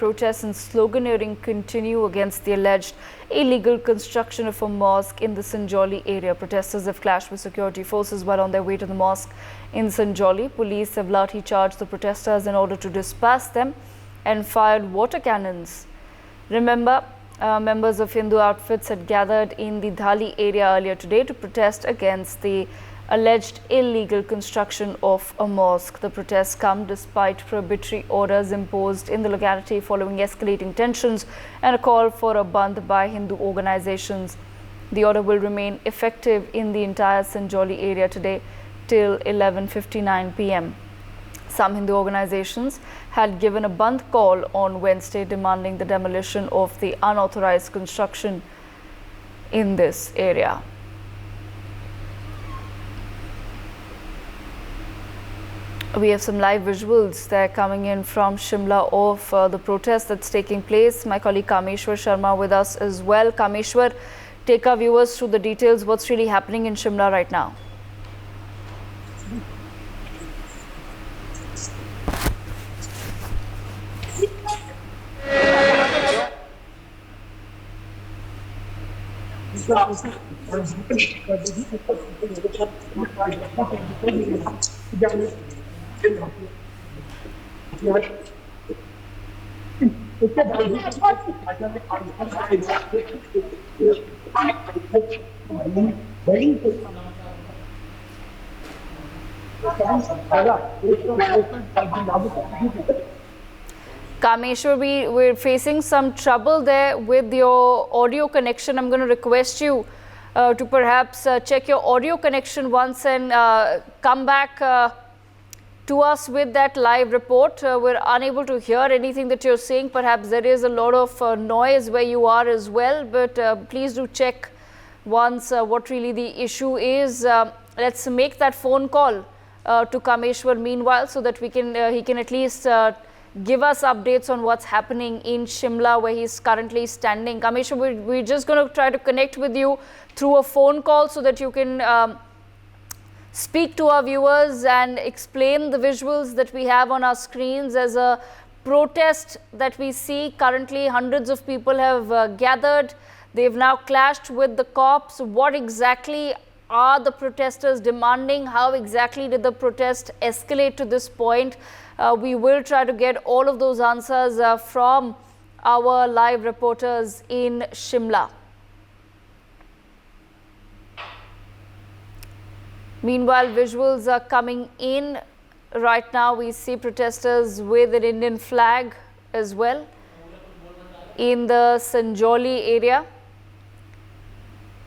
protests and sloganeering continue against the alleged illegal construction of a mosque in the Sanjoli area. Protesters have clashed with security forces while on their way to the mosque in Sanjoli. Police have lathi-charged the protesters in order to disperse them and fired water cannons. Remember, members of Hindu outfits had gathered in the Dhali area earlier today to protest against the alleged illegal construction of a mosque. The protests come despite prohibitory orders imposed in the locality following escalating tensions and a call for a bandh by Hindu organizations. The order will remain effective in the entire Sanjoli area today till 11:59 p.m. Some Hindu organizations had given a bandh call on Wednesday demanding the demolition of the unauthorized construction in this area. We have some live visuals there coming in from Shimla of the protest that's taking place. My colleague Kameshwar Sharma with us as well. Kameshwar, take our viewers through the details. What's really happening in Shimla right now? Kameshwar, we're facing some trouble there with your audio connection. I'm going to request you to perhaps check your audio connection once and come back to us with that live report. We're unable to hear anything that you're saying. Perhaps there is a lot of noise where you are as well, but please do check once what really the issue is. Let's make that phone call to Kameshwar meanwhile, so that he can at least give us updates on what's happening in Shimla, where he's currently standing. Kameshwar, we're just going to try to connect with you through a phone call so that you can speak to our viewers and explain the visuals that we have on our screens. As a protest that we see currently, hundreds of people have gathered. They've now clashed with the cops. What exactly are the protesters demanding? How exactly did the protest escalate to this point? We will try to get all of those answers from our live reporters in Shimla. Meanwhile, visuals are coming in. Right now, we see protesters with an Indian flag as well in the Sanjoli area.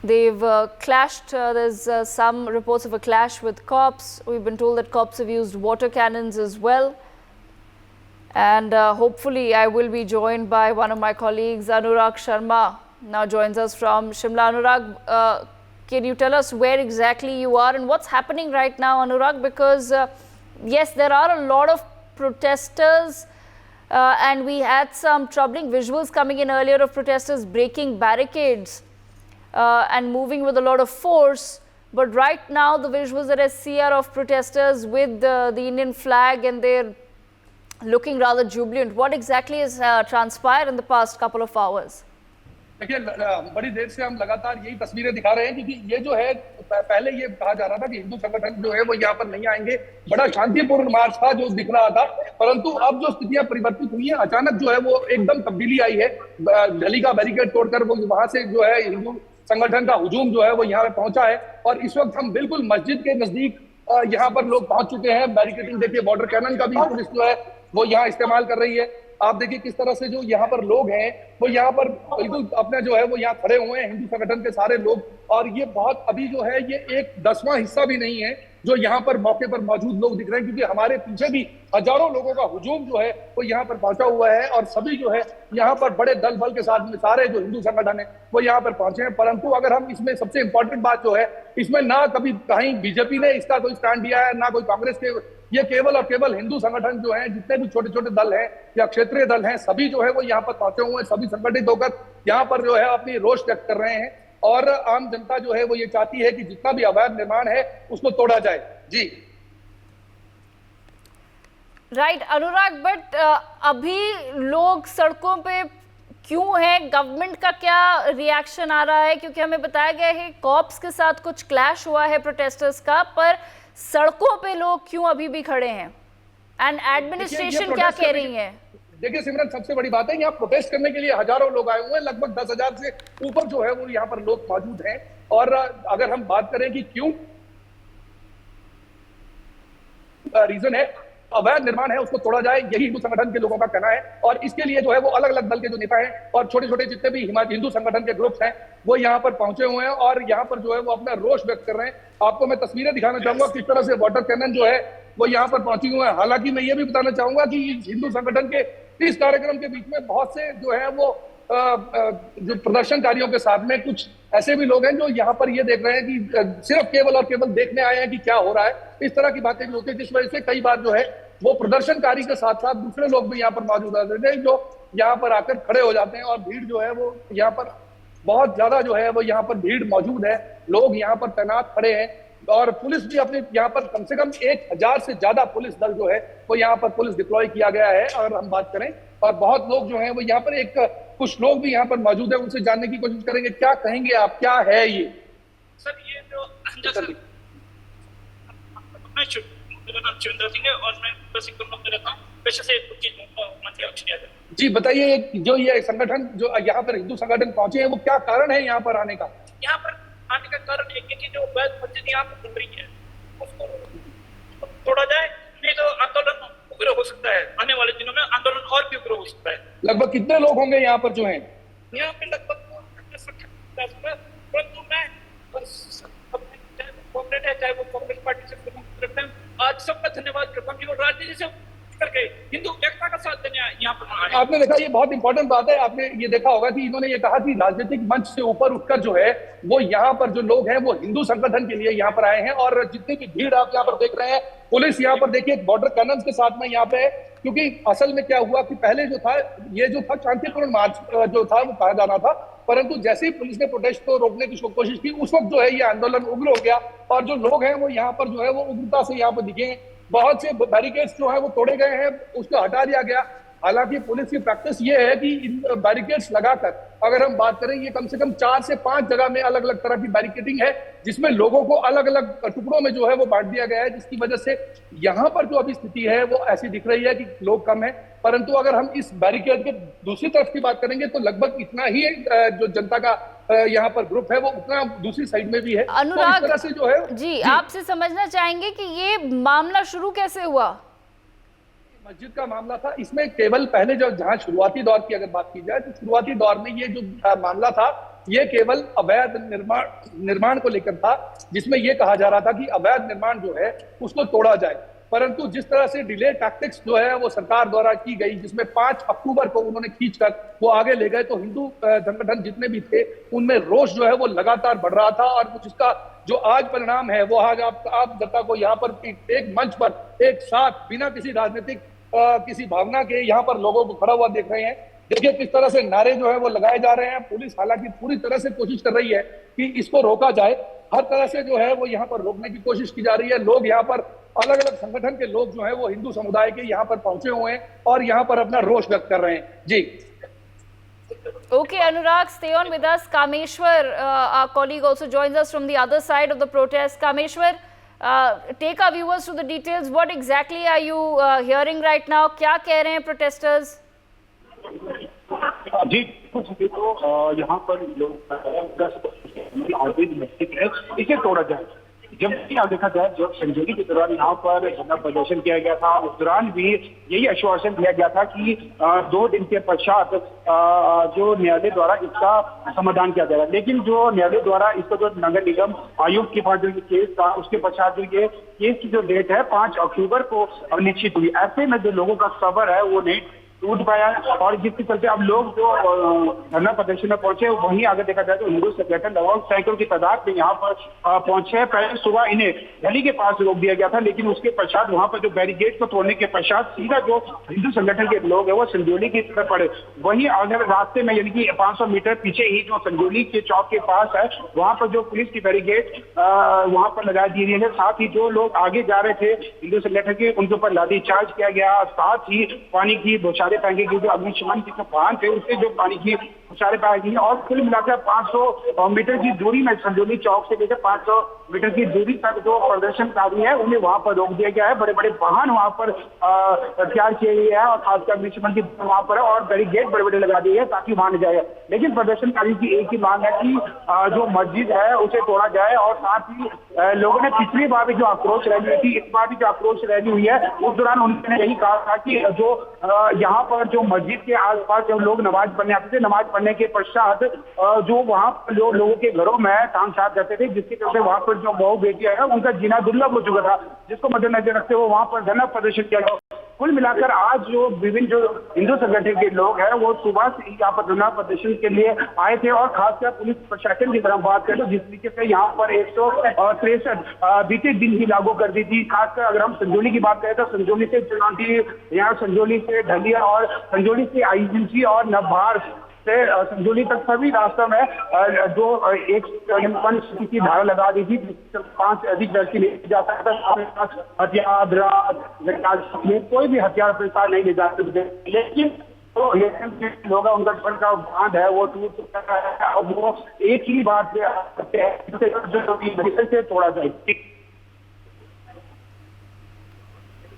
They've clashed. There's some reports of a clash with cops. We've been told that cops have used water cannons as well. And hopefully, I will be joined by one of my colleagues, Anurag Sharma, now joins us from Shimla. Anurag, can you tell us where exactly you are and what's happening right now, Anurag? Because yes, there are a lot of protesters and we had some troubling visuals coming in earlier of protesters breaking barricades and moving with a lot of force. But right now, the visuals that I see are of protesters with the Indian flag, and they're looking rather jubilant. What exactly has transpired in the past couple of hours? देखिए, बड़ी देर से हम लगातार यही तस्वीरें दिखा रहे हैं, क्योंकि ये जो है, पहले ये कहा जा रहा था कि हिंदू संगठन जो है वो यहाँ पर नहीं आएंगे। बड़ा शांतिपूर्ण मार्च था जो दिख रहा था, परंतु अब जो स्थितियां परिवर्तित हुई हैं, अचानक जो है वो एकदम तब्दीली आई है। गली का बैरिकेड तोड़कर वो वहां से जो है हिंदू संगठन का हुजूम जो है वो यहाँ पे पहुंचा है। और इस वक्त हम बिल्कुल मस्जिद के नजदीक यहाँ पर लोग पहुंच चुके हैं। बैरिकेडिंग देखिए, बॉर्डर कैनन का भी पुलिस जो है वो यहाँ इस्तेमाल कर रही है। आप देखिए किस तरह से जो यहाँ पर लोग हैं वो यहाँ पर बिल्कुल अपने जो है वो यहाँ खड़े हुए हैं, हिंदू संगठन के सारे लोग। और ये बहुत अभी जो है ये एक 10वां हिस्सा भी नहीं है जो यहाँ पर मौके पर मौजूद लोग दिख रहे हैं, क्योंकि हमारे पीछे भी हजारों लोगों का हुजूम जो है वो यहाँ पर पहुंचा हुआ है। और सभी जो है यहाँ पर बड़े दल बल के साथ में सारे जो हिंदू संगठन है वो यहाँ पर पहुंचे हैं। परंतु अगर हम इसमें सबसे इंपॉर्टेंट बात जो है, इसमें ना कभी कहीं बीजेपी ने इसका कोई स्टैंड लिया है, ना कोई कांग्रेस के। ये केवल और केवल हिंदू संगठन जो हैं, जितने भी छोटे छोटे दल हैं या क्षेत्रीय दल हैं, सभी जो है वो यहाँ पर पहुंचे हुए हैं। सभी संगठित होकर यहाँ पर जो है अपनी रोष व्यक्त कर रहे हैं। और आम जनता जो है वो ये चाहती है कि जितना भी अवैध निर्माण है उसको तोड़ा जाए। जी राइट अनुराग, बट अभी लोग सड़कों पे क्यों है? गवर्नमेंट का क्या रिएक्शन आ रहा है? क्योंकि हमें बताया गया है कॉप्स के साथ कुछ क्लैश हुआ है प्रोटेस्टर्स का, पर सड़कों पे लोग क्यों अभी भी खड़े हैं? एंड एडमिनिस्ट्रेशन क्या कह रही है? देखिए सिमरन, सबसे बड़ी बात है यहाँ प्रोटेस्ट करने के लिए हजारों लोग आए हुए हैं, लगभग 10,000 से ऊपर जो है वो यहाँ पर लोग मौजूद हैं। और अगर हम बात करें कि क्यों रीजन है, अवैध निर्माण है उसको तोड़ा जाए, यही हिंदू संगठन के लोगों का कहना है। और इसके लिए जो है वो अलग अलग दल के जो नेता हैं और छोटे छोटे जितने भी हिंदू संगठन के ग्रुप्स हैं वो यहाँ पर पहुंचे हुए हैं और यहाँ पर जो है वो अपना रोष व्यक्त कर रहे हैं। आपको मैं तस्वीरें दिखाना चाहूंगा किस तरह से वाटर कैनन जो है वो यहाँ पर पहुंची हुए हैं। हालांकि मैं ये भी बताना चाहूंगा कि हिंदू संगठन के इस कार्यक्रम के बीच में बहुत से जो है वो जो प्रदर्शनकारियों के साथ में कुछ ऐसे भी लोग हैं जो यहाँ पर ये देख रहे हैं कि सिर्फ केवल और केवल देखने आए हैं कि क्या हो रहा है। इस तरह की बातें भी होती है, जिस वजह से कई बार जो है वो प्रदर्शनकारी के साथ साथ दूसरे लोग भी यहाँ पर मौजूद रहते हैं जो यहाँ पर आकर खड़े हो जाते हैं। और भीड़ जो है वो यहाँ पर बहुत ज्यादा जो है वो यहाँ पर भीड़ मौजूद है, लोग यहाँ पर तैनात खड़े हैं और पुलिस भी अपने यहाँ पर कम से कम 1,000 से ज्यादा पुलिस दल जो है वो यहाँ पर पुलिस डिप्लॉय किया गया है अगर हम बात करें। और बहुत लोग जो हैं वो यहाँ पर कुछ लोग भी यहाँ पर मौजूद है, उनसे जानने की कोशिश करेंगे। क्या कहेंगे आप, क्या है ये? सर ये जो मेरा नाम चिंद्र सिंह है और मैं सिक्किम में रहता हूँ, पेशे से जी बताइए, जो ये संगठन जो यहाँ पर हिंदू संगठन पहुंचे हैं वो क्या कारण है यहाँ पर आने का? यहाँ पर आने का कारण एक है कि जो वैध मस्जिद यहाँ पर बन रही है उसको तोड़ा जाए, नहीं तो आंदोलन उग्र हो सकता है। आने वाले दिनों में आंदोलन और भी उग्र हो सकता है। लगभग कितने लोग होंगे यहाँ पर जो हैं? यहाँ पे लगभग परंतु मैं चाहे वो कांग्रेस पार्टी से आज सबका धन्यवाद करता हूँ कि वो राजनीति से करके हिंदू एकता का साथ देने यहाँ पर। आपने देखा, ये बहुत इंपॉर्टेंट बात है, आपने ये देखा होगा कि इन्होंने ये कहा कि राजनीतिक मंच से ऊपर उठकर जो है वो यहाँ पर जो लोग हैं वो हिंदू संगठन के लिए यहाँ पर आए हैं। और जितनी भी भीड़ आप यहाँ पर देख रहे हैं, पुलिस यहाँ पर देखिए बॉर्डर कैनन के साथ में यहाँ पे है, क्योंकि असल में क्या हुआ कि पहले जो था ये जो था शांतिपूर्ण मार्च जो था वो कहा जाना था, परंतु जैसे ही पुलिस ने प्रोटेस्ट को रोकने की कोशिश की उस वक्त जो है ये आंदोलन उग्र हो गया और जो लोग हैं वो यहाँ पर जो है वो उग्रता से यहाँ पर दिखे। बहुत से बैरिकेड्स जो है वो तोड़े गए हैं, उसको हटा दिया गया। हालांकि पुलिस की प्रैक्टिस ये है कि इन बैरिकेड्स लगाकर अगर हम बात करें, ये कम से कम 4 से 5 जगह में अलग अलग तरह की बैरिकेडिंग है जिसमें लोगों को अलग अलग टुकड़ों में जो है वो बांट दिया गया है, जिसकी वजह से यहाँ पर जो अभी स्थिति है वो ऐसी दिख रही है कि लोग कम है। परंतु अगर हम इस बैरिकेड के दूसरी तरफ की बात करेंगे तो लगभग इतना ही जो जनता का यहाँ पर ग्रुप है वो उतना दूसरी साइड में भी है। अनुराग, तो इस तरह से जो है जी आपसे समझना चाहेंगे कि ये मामला शुरू कैसे हुआ? मस्जिद का मामला था, इसमें केवल पहले जो जहां शुरुआती दौर की अगर बात की जाए तो शुरुआती दौर में ये जो मामला था ये केवल अवैध निर्माण को लेकर था, जिसमें ये कहा जा रहा था कि अवैध निर्माण जो है उसको तोड़ा जाए। परंतु जिस तरह से डिले टैक्टिक्स जो है वो सरकार द्वारा की गई, जिसमें 5 अक्टूबर को उन्होंने खींचकर वो आगे ले गए, तो हिंदू संगठन जितने भी थे उनमें रोष जो है वो लगातार बढ़ रहा था। और जिसका जो आज परिणाम है वो आज आप जनता को यहाँ पर एक मंच पर एक साथ बिना किसी राजनीतिक किसी भावना के यहाँ पर लोगों को खड़ा हुआ देख रहे हैं। देखिए किस तरह से नारे जो है वो लगाए जा रहे हैं। पुलिस हालांकि पूरी तरह से कोशिश कर रही है कि इसको रोका जाए, हर तरह से जो है वो यहाँ पर रोकने की कोशिश की जा रही है। लोग यहाँ पर अलग अलग संगठन के लोग जो है वो हिंदू समुदाय के यहाँ पर पहुंचे हुए हैं और यहाँ पर अपना रोष व्यक्त कर रहे हैं। जी Okay, Anurag, stay on with us. Kameshwar, our colleague, also joins us from the other side of the protest. Kameshwar, take our viewers to the details. What exactly are you hearing right now? क्या कह रहे हैं protesters? जी तो यहाँ पर लोग इसे तोड़ा जाए। जब यहाँ देखा जाए, जब संजीवनी के दौरान यहाँ पर धरना प्रदर्शन किया गया था, उस दौरान भी यही आश्वासन दिया गया था कि 2 दिन के पश्चात जो न्यायालय द्वारा इसका समाधान किया जाएगा। लेकिन जो न्यायालय द्वारा इसका जो नगर निगम आयुक्त के पास जो केस था उसके पश्चात जो ये केस की जो डेट है 5 अक्टूबर को निश्चित हुई। ऐसे में जो लोगों का सब्र है वो नहीं टूट पाया और जिसके चलते अब लोग जो धरना प्रदर्शन में पहुंचे वहीं आगे देखा जाए तो हिंदू संगठन लगभग सैकड़ों की तादाद में यहाँ पर पहुंचे। पहले सुबह इन्हें गली के पास रोक दिया गया था, लेकिन उसके पश्चात वहां पर जो बैरिकेड को तोड़ने के पश्चात सीधा जो हिंदू संगठन के लोग है वो संजौली की तरफ पड़े। वहीं अगर रास्ते में यानी कि 500 मीटर पीछे ही जो संजौली के चौक के पास है वहां पर जो पुलिस की बैरिकेड वहां पर लगा दी गई है। साथ ही जो लोग आगे जा रहे थे हिंदू संगठन के उनके ऊपर लाठी चार्ज किया गया। साथ ही पानी की बौछारें फेंकी गई, जो अग्निशमन के वाहन थे उससे जो पानी की बौछारें फेंकी गई और कुल मिलाकर 500 मीटर की दूरी में संजौली चौक से लेकर 500 मीटर की दूरी तक जो प्रदर्शनकारी है उन्हें वहां पर रोक दिया गया है। बड़े बड़े वाहन वहां पर तैयार किए गए हैं और खासकर अग्निशमन की वहां पर है और बैरिकेड बड़े बड़े लगा दिए हैं ताकि वहां न जाए। लेकिन प्रदर्शनकारी की एक ही मांग है कि जो मस्जिद है उसे तोड़ा जाए और साथ ही लोगों ने पिछली बार भी जो आक्रोश रैली हुई थी, इस बार भी जो आक्रोश रैली हुई है उस दौरान उन्होंने यही कहा था कि जो यहाँ पर जो मस्जिद के आसपास जो लोग नमाज पढ़ने आते थे, नमाज पढ़ने के पश्चात जो वहाँ पर लोगों के घरों में तामझाम करते थे, जिसके चलते वहाँ पर जो बहु बेटियां है उनका जीना दुर्लभ हो चुका था, जिसको मद्देनजर रखते हुए वहाँ पर धरना प्रदर्शन किया गया। कुल मिलाकर आज जो विभिन्न जो हिंदू संगठन के लोग हैं वो सुबह से यहाँ पर धरना प्रदर्शन के लिए आए थे और खासकर पुलिस प्रशासन की तरफ बात करें तो जिस तरीके से यहाँ पर 163 बीते दिन ही लागू कर दी थी। खासकर अगर हम संजौली की बात करें तो संजौली से चुनौती, यहाँ संजौली से ढलिया और संजौली से आईजीएमसी और नवभार से संजौली तक सभी रास्तों में जो एक की धारा लगा दी थी, 5 से अधिक व्यक्ति ले जा सकता था। हथियार कोई भी हथियार प्रसार नहीं ले जा सकते, लेकिन तो लोग उनका जीवन का बांध है वो टूट चुका है और वो एक ही बात से तोड़ा जाए।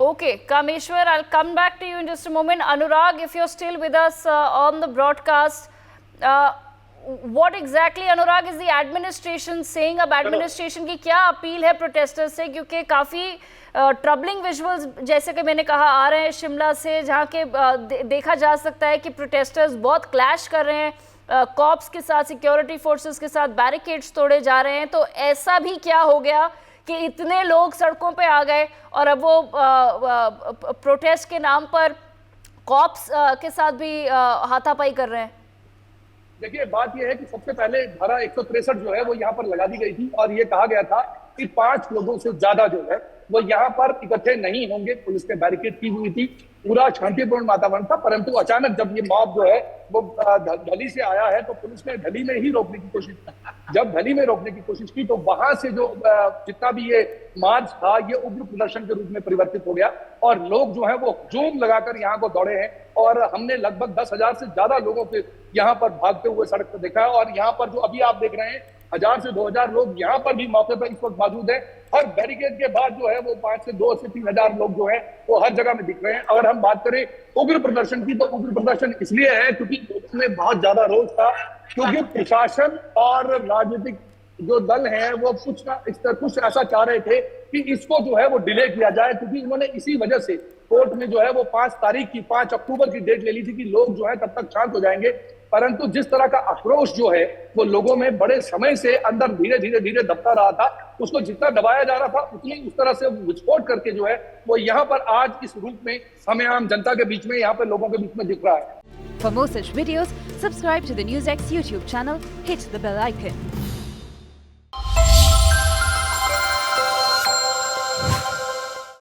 Okay, Kameshwar, I'll come back to you in just a moment. Anurag, if you're still with us on the broadcast, what exactly, Anurag, is the administration saying? अब administration की क्या अपील है protesters से, क्योंकि काफ़ी ट्रबलिंग विजुअल्स जैसे कि मैंने कहा आ रहे हैं शिमला से, जहाँ के देखा जा सकता है कि प्रोटेस्टर्स बहुत क्लैश कर रहे हैं कॉप्स के साथ, सिक्योरिटी फोर्सेस के साथ, बैरिकेड्स तोड़े जा रहे हैं। तो ऐसा भी क्या हो गया कि इतने लोग सड़कों पे आ गए और अब वो प्रोटेस्ट के नाम पर कॉप्स के साथ भी हाथापाई कर रहे हैं? देखिए, बात यह है कि सबसे पहले धारा 163 जो है वो यहाँ पर लगा दी गई थी और ये कहा गया था कि 5 लोगों से ज्यादा जो है वो यहाँ पर इकट्ठे नहीं होंगे। पुलिस ने बैरिकेड की हुई थी, पूरा शांतिपूर्ण वातावरण था, परंतु अचानक जब ये मॉब जो है वो ढली से आया है तो पुलिस ने ढली में ही रोकने की कोशिश की। जब ढली में रोकने की कोशिश की तो वहां से जो जितना भी ये मार्च था ये उग्र प्रदर्शन के रूप में परिवर्तित हो गया और लोग जो है वो हुजूम लगाकर यहाँ को दौड़े हैं और हमने लगभग 10,000 से ज्यादा लोगों को यहाँ पर भागते हुए सड़क पर देखा है। और यहाँ पर जो अभी आप देख रहे हैं 1000 से 2000 लोग यहाँ पर भी मौके पर इस वक्त मौजूद है। हर बैरिकेड के बाद जो है वो 5 से 2 से 3,000 लोग जो है वो हर जगह में दिख रहे हैं। अगर हम बात करें उग्र प्रदर्शन की तो उग्र प्रदर्शन इसलिए है क्योंकि उसमें बहुत ज्यादा रोष था, क्योंकि प्रशासन और राजनीतिक जो दल है वो कुछ ऐसा चाह रहे थे कि इसको जो है वो डिले किया जाए, क्योंकि उन्होंने इसी वजह से कोर्ट में जो है वो 5 अक्टूबर की डेट ले ली थी कि लोग जो है तब तक शांत हो जाएंगे। परंतु जिस तरह का आक्रोश जो है वो लोगों में बड़े समय से अंदर धीरे धीरे दबता रहा था, उसको जितना दबाया जा रहा था उतनी उस तरह से विस्फोट करके जो है वो यहाँ पर आज इस रूप में हमें आम जनता के बीच में, यहाँ पे लोगों के बीच में दिख रहा है। For more such videos, subscribe to the NewsX YouTube channel, hit the bell icon.